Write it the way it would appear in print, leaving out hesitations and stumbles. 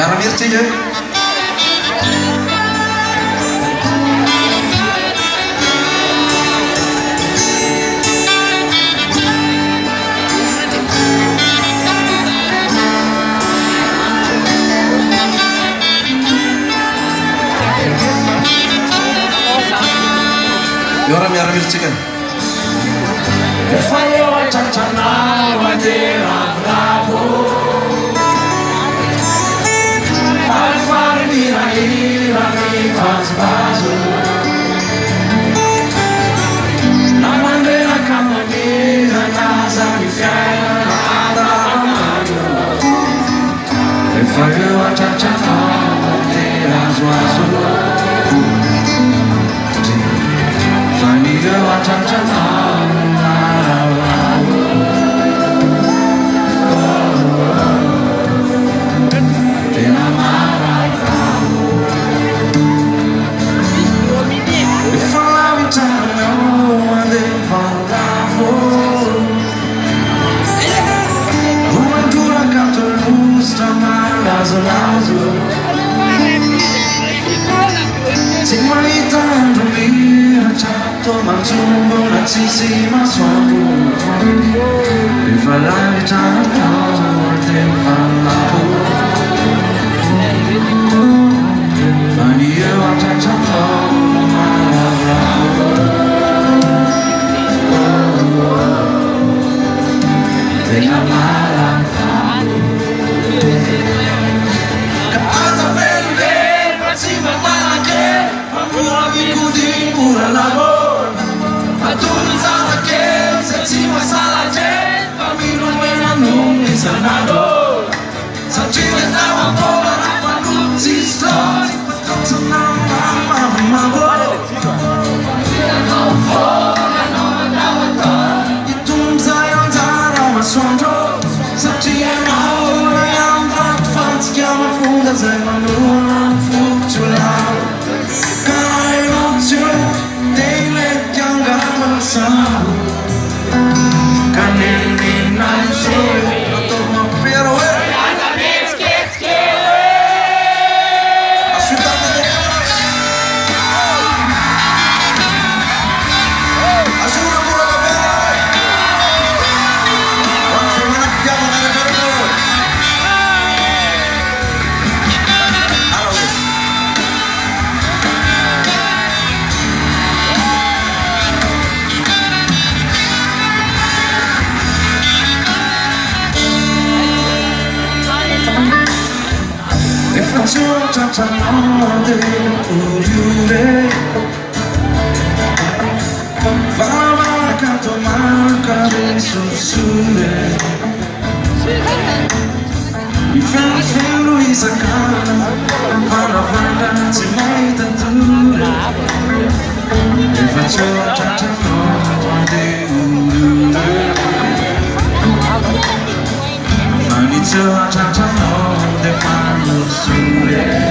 miara-miara tsika Ora miara-miara tsika Efa eo atratra-nao andeha ravoravo farifary mirahira ny vazovazo na mandreraka mamirana zany fiainana andavanandro efa eo atratra-nao andeha razoazo fa ny eo atratra-nao Se mahita andro miratra toa mantsombola tsisy masoandro efa lavitra anao dia mifanapo fa ny eo atratra-nao malavravo tena malavravo Ora lavoro, ma tu non sai che se ci passa la gente, cammino e non mi sanado. Se ci mettiamo un po' la non si sta, sono mamma vuole. Non fuori, non andavo e tu non sai andare, ma sono se ci è una e andrà a si chiama fuga, se non funziona. Canelli non sei, non torno però Ciao Uriure va accanto manca dei sussurri mi fa Luisa Cana va la banda se mai tanture e faccio ciao di Uriure ma inizio a ciao de fanno sure